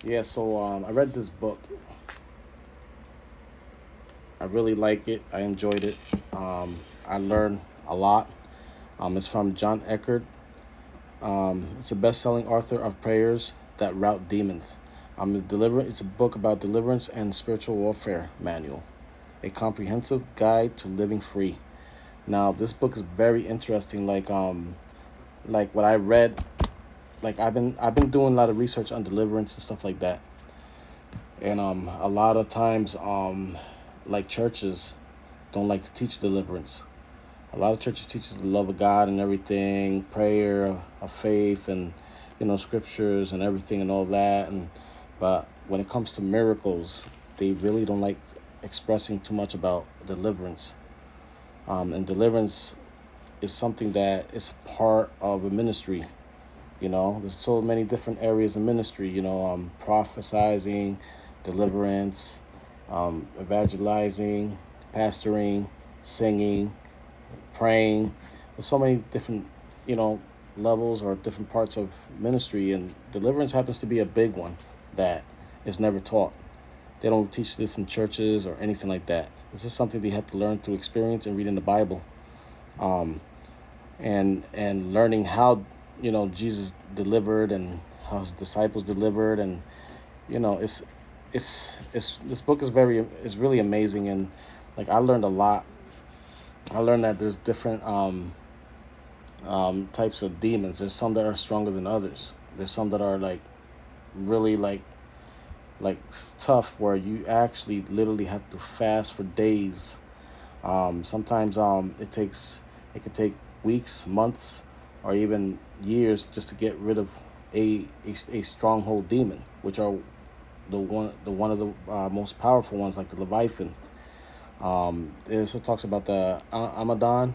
Yeah, so I read this book. I really like it. I enjoyed it. I learned a lot. It's from John Eckhardt. It's a best-selling author of prayers that rout demons. It's a book about deliverance and spiritual warfare manual, a comprehensive guide to living free. Now, this book is very interesting. Like what I read, like I've been doing a lot of research on deliverance and stuff like that. And a lot of times, like churches don't like to teach deliverance. A lot of churches teach the love of God and everything, prayer, of faith, and scriptures and everything and all that. But when it comes to miracles, they really don't like expressing too much about deliverance. And deliverance is something that is part of a ministry. There's so many different areas of ministry. Prophesizing, deliverance, evangelizing, pastoring, singing, praying. There's so many different, you know, levels or different parts of ministry, and deliverance happens to be a big one that is never taught. They don't teach this in churches or anything like that. This is something they have to learn through experience and reading the Bible, and learning how Jesus delivered and how his disciples delivered, and it's this book is really amazing, and like I learned a lot. I learned that there's different types of demons. There's some that are stronger than others. There's some that are like really like tough, where you actually literally have to fast for days. Sometimes it could take weeks, months, or even years just to get rid of a stronghold demon, which are the one of the most powerful ones, like the Leviathan. It also talks about the Amadon,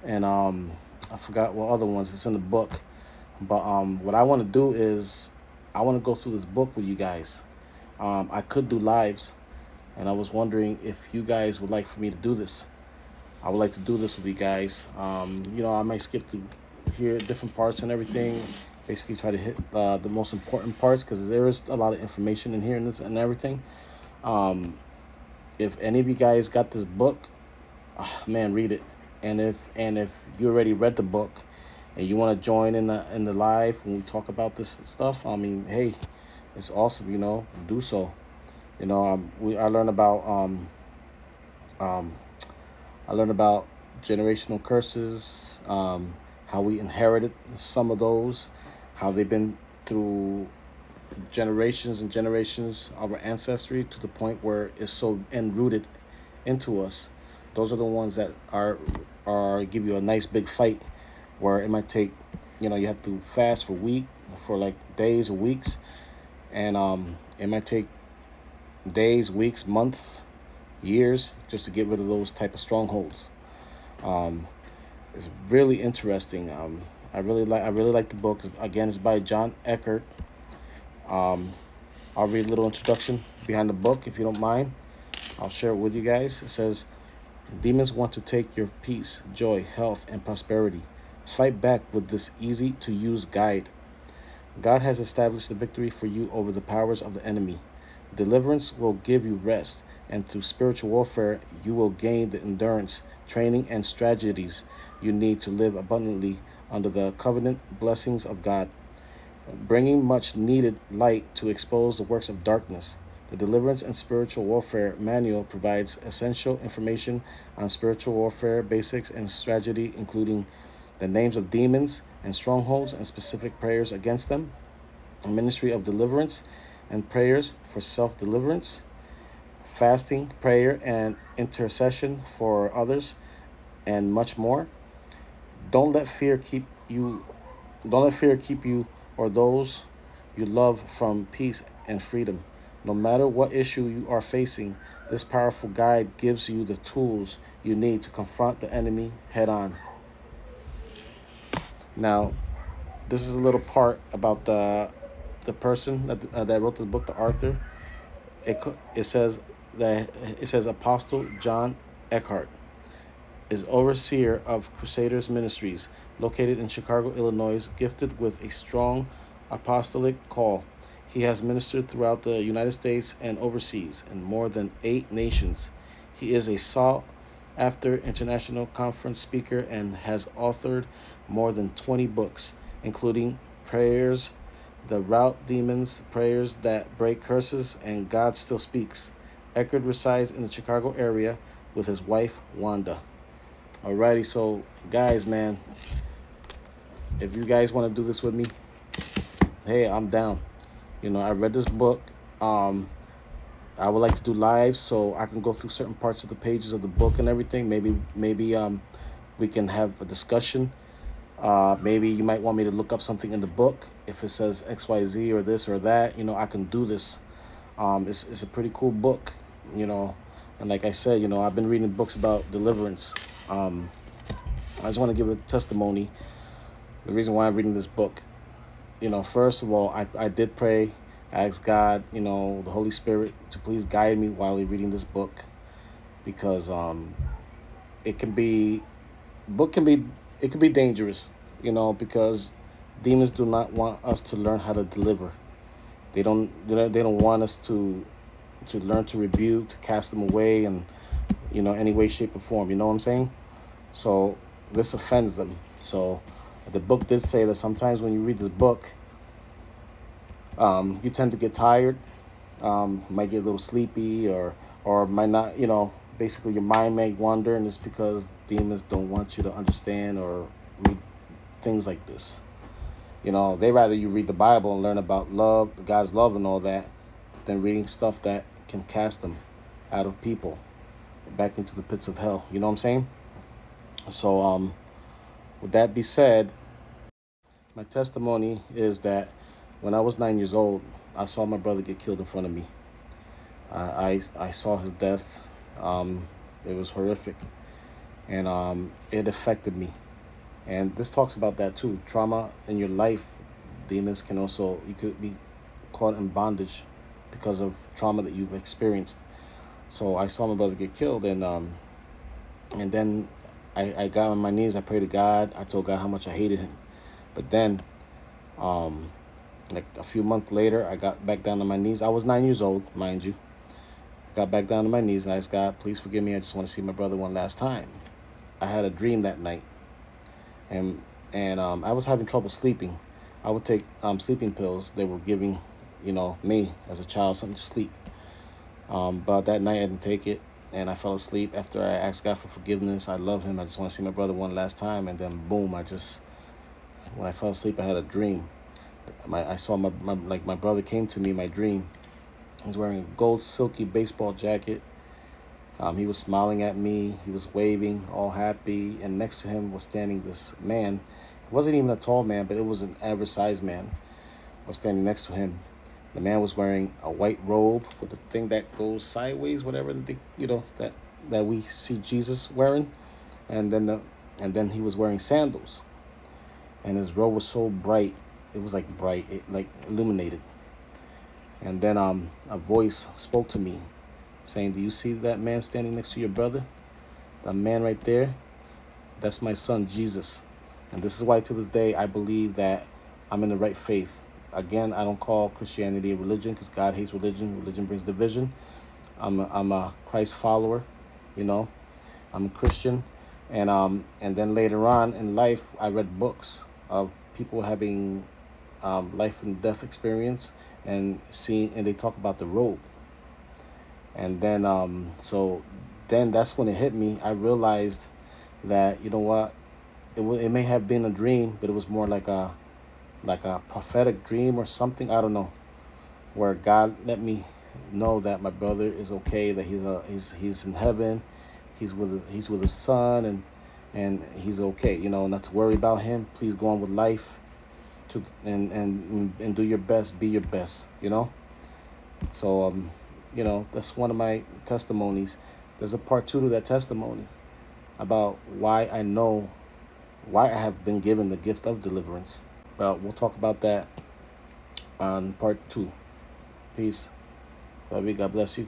and I forgot what other ones. It's in the book, but what I want to do is I want to go through this book with you guys. I could do lives, and I was wondering if you guys would like for me to do this. I would like to do this with you guys. I might skip through here different parts and everything. Basically, try to hit the most important parts, because there is a lot of information in here and this and everything. If any of you guys got this book, man, read it. And if you already read the book and you want to join in the live when we talk about this stuff, I mean, hey, it's awesome. Do so. I learned about um, I learned about generational curses, how we inherited some of those, how they've been through generations and generations of our ancestry, to the point where it's so enrooted into us. Those are the ones that are give you a nice big fight, where it might take, you have to fast for like days or weeks, and it might take days, weeks, months, years, just to get rid of those type of strongholds. Um, it's really interesting. I really like the book. Again, it's by John Eckhardt. Um, I'll read a little introduction behind the book, if you don't mind. I'll share it with you guys. It says, demons want to take your peace, joy, health, and prosperity. Fight back with this easy to use guide. God has established the victory for you over the powers of the enemy. Deliverance will give you rest, and through spiritual warfare, you will gain the endurance, training, and strategies you need to live abundantly under the covenant blessings of God, bringing much needed light to expose the works of darkness. The Deliverance and Spiritual Warfare Manual provides essential information on spiritual warfare basics and strategy, including the names of demons and strongholds and specific prayers against them, a ministry of deliverance and prayers for self deliverance, fasting, prayer, and intercession for others, and much more. Don't let fear keep you don't let fear keep you or those you love from peace and freedom. No matter what issue you are facing, this powerful guide gives you the tools you need to confront the enemy head on. Now, this is a little part about the person that wrote the book, the author. It says Apostle John Eckhardt is overseer of Crusaders Ministries, located in Chicago, Illinois, gifted with a strong apostolic call. He has ministered throughout the United States and overseas in more than 8 nations. He is a sought after international conference speaker and has authored more than 20 books, including Prayers that Rout Demons, Prayers That Break Curses, and God Still Speaks. Eckhardt resides in the Chicago area with his wife, Wanda. Alrighty, so guys, man, if you guys want to do this with me, hey, I'm down. I read this book. I would like to do live so I can go through certain parts of the pages of the book and everything. Maybe we can have a discussion. Maybe you might want me to look up something in the book. If it says XYZ or this or that, I can do this. It's a pretty cool book, And like I said, I've been reading books about deliverance. I just want to give a testimony. The reason why I'm reading this book. First of all, I did pray. I asked God, the Holy Spirit, to please guide me while reading this book, because it can be dangerous, because demons do not want us to learn how to deliver. They don't want us to learn to rebuke, to cast them away, and any way, shape, or form. You know what I'm saying? So this offends them. So the book did say that sometimes when you read this book, you tend to get tired, might get a little sleepy, or might not, basically your mind may wander, and it's because demons don't want you to understand or read things like this. They rather you read the Bible and learn about love, God's love and all that, than reading stuff that can cast them out of people back into the pits of hell. You know what I'm saying? So, with that be said, my testimony is that when I was 9 years old, I saw my brother get killed in front of me. I saw his death. It was horrific, and it affected me. And this talks about that too. Trauma in your life, demons can also, you could be caught in bondage because of trauma that you've experienced. So I saw my brother get killed, and then I got on my knees. I prayed to God. I told God how much I hated him. But then, like a few months later, I got back down on my knees. I was 9 years old, mind you. Got back down on my knees and I asked God, please forgive me. I just want to see my brother one last time. I had a dream that night, and I was having trouble sleeping. I would take sleeping pills. They were giving, me as a child something to sleep. But that night I didn't take it, and I fell asleep after I asked God for forgiveness. I love him. I just want to see my brother one last time. And then boom, when I fell asleep, I had a dream. I saw my brother came to me in my dream. He was wearing a gold silky baseball jacket. He was smiling at me. He was waving, all happy. And next to him was standing this man. He wasn't even a tall man, but it was an average sized man. Was standing next to him. The man was wearing a white robe with the thing that goes sideways, whatever that we see Jesus wearing, and then he was wearing sandals, and his robe was so bright, it was like bright, like illuminated. And then a voice spoke to me, saying, "Do you see that man standing next to your brother? That man right there, that's my son Jesus." And this is why to this day I believe that I'm in the right faith. Again, I don't call Christianity a religion because God hates religion. Religion brings division. I'm a Christ follower, I'm a Christian. And then later on in life, I read books of people having life and death experience and they talk about the robe. And then, so then that's when it hit me. I realized that, you know what, it may have been a dream, but it was more like a prophetic dream or something. I don't know, where God let me know that my brother is okay, that he's in heaven, he's with his son, and he's okay. Not to worry about him. Please go on with life, and do your best, be your best. So that's one of my testimonies. There's a part 2 to that testimony about why I know why I have been given the gift of deliverance. But we'll talk about that on part 2. Peace. Love you. God bless you.